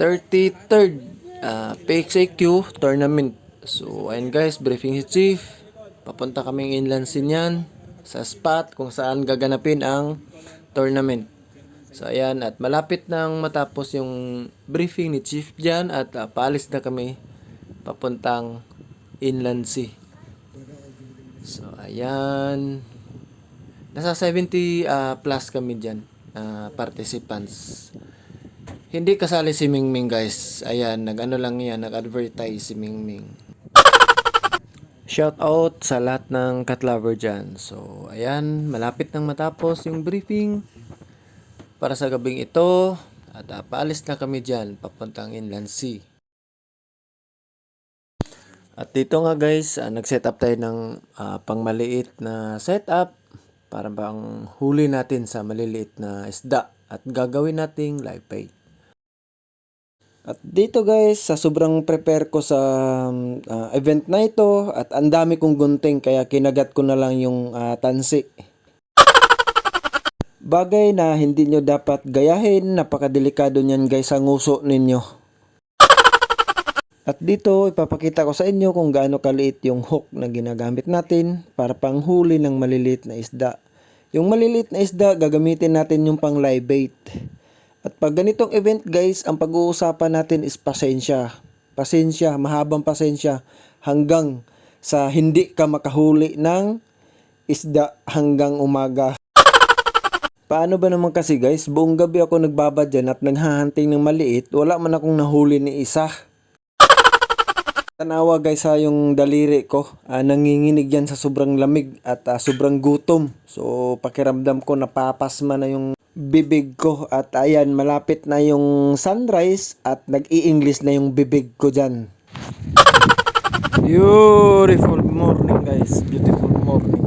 33rd PXAQ tournament. So, ayun guys, briefing si Chief. Papunta kaming inland yan sa spot kung saan gaganapin ang tournament. So, ayan, at malapit nang matapos yung briefing ni Chief dyan at paalis na kami papuntang inland sea. So, ayan. Nasa 70 plus kami dyan, participants. Hindi kasali si Mingming guys. Ayan, nag-ano lang yan, nag-advertise si Mingming. Shout out sa lahat ng cat lover dyan. So, ayan, malapit nang matapos yung briefing para sa gabing ito. At paalis na kami dyan, papuntang inland sea. At dito nga guys, nag-set up tayo ng pangmaliit na setup para bang huli natin sa maliliit na isda at gagawin nating live bait. At dito guys, sa sobrang prepare ko sa event na ito at ang dami kong gunting kaya kinagat ko na lang yung tansi. Bagay na hindi nyo dapat gayahin, napakadelikado niyan guys sa nguso ninyo. At dito ipapakita ko sa inyo kung gaano kaliit yung hook na ginagamit natin para panghuli ng maliliit na isda. Yung maliliit na isda gagamitin natin yung pang live bait. At pag ganitong event guys, ang pag-uusapan natin is pasensya. Pasensya, mahabang pasensya hanggang sa hindi ka makahuli ng isda hanggang umaga. Paano ba naman kasi guys, buong gabi ako nagbabadyan at naghahunting ng maliit, wala man akong nahuli ni isa. Tanawa guys sa yung daliri ko, nanginginig yan sa sobrang lamig at sobrang gutom. So pakiramdam ko napapasma na yung bibig ko at ayan malapit na yung sunrise at nag-i-English na yung bibig ko dyan. Beautiful morning guys, beautiful morning.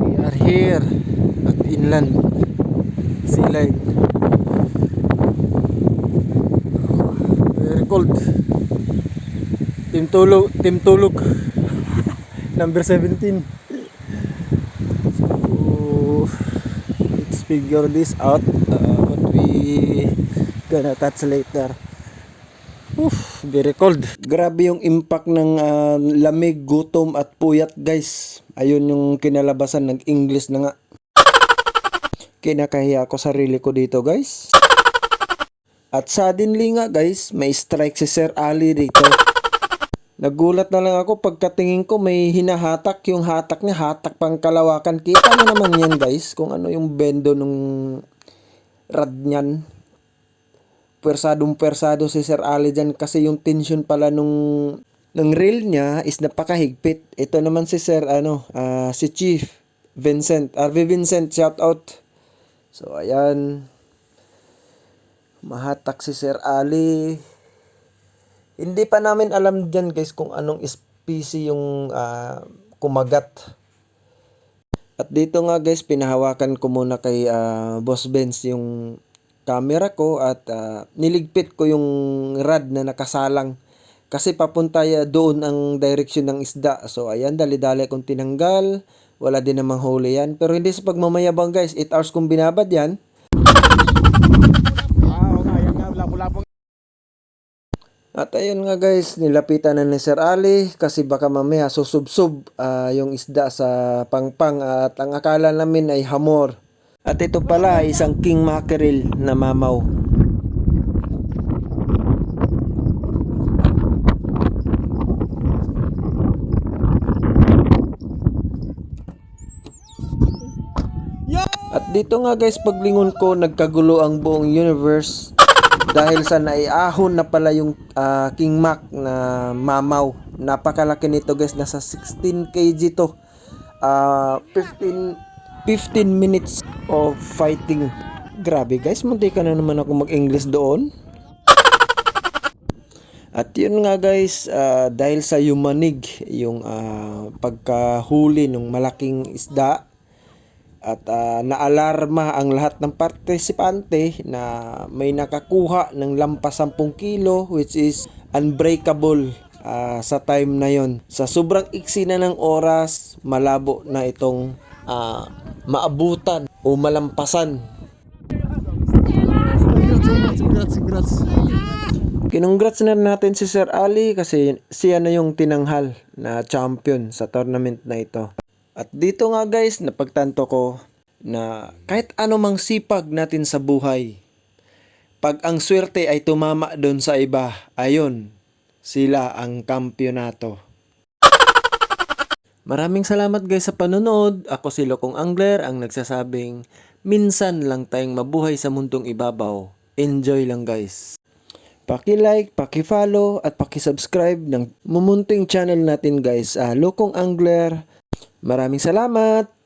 We are here at inland sea line. Very cold. Team tulog number 17. Let's figure this out, what we gonna touch later. Very cold. Grabe yung impact ng lamig, gutom at puyat guys. Ayun yung kinalabasan, nag-English na nga. Kinakahiya ako sarili ko dito guys. At suddenly nga guys, may strike si Sir Ali dito. Nagulat na lang ako pagkatingin ko may hinahatak, yung hatak niya, hatak pang kalawakan. Kita mo naman yan guys, kung ano yung bendo nung rad niyan. Pwersado si Sir Ali dyan kasi yung tension pala ng reel niya is napakahigpit. Ito naman si Sir, si Chief Vincent, RV Vincent, shout out. So ayan, mahatak si Sir Ali. Hindi pa namin alam dyan guys kung anong species yung kumagat. At dito nga guys, pinahawakan ko muna kay Boss Benz yung camera ko at niligpit ko yung rod na nakasalang. Kasi papunta doon ang direction ng isda. So ayan, dali-dali kong tinanggal. Wala din namang huli yan. Pero hindi sa pagmamayabang guys, 8 hours kong binabad yan. At ayun nga guys, nilapitan na ni Sir Ali kasi baka mamaya susubsob yung isda sa pangpang at ang akala namin ay hamor. At ito pala isang king mackerel na mamaw. At dito nga guys, paglingon ko nagkagulo ang buong universe. Dahil sa naiahon na pala yung King Mac na mamaw. Napakalaki nito guys, nasa 16 kg to. 15 minutes of fighting. Grabe guys, munti ka na naman ako mag-English doon. At yun nga guys, dahil sa yumanig yung pagkahuli ng malaking isda, at naalarma ang lahat ng partisipante na may nakakuha ng lampas 10 kilo which is unbreakable sa time na yon. Sa sobrang iksi na ng oras, malabo na itong maabutan o malampasan. Congrats. Kinongrats na natin si Sir Ali kasi siya na yung tinanghal na champion sa tournament na ito. At dito nga guys, napagtanto ko na kahit anumang sipag natin sa buhay, pag ang swerte ay tumama doon sa iba, ayun, sila ang kampyonato. Maraming salamat guys sa panonood. Ako si Lokong Angler, ang nagsasabing minsan lang tayong mabuhay sa mundong ibabaw. Enjoy lang guys. Paki-like, paki-follow at paki-subscribe ng mumunting channel natin guys, Lokong Angler. Maraming salamat!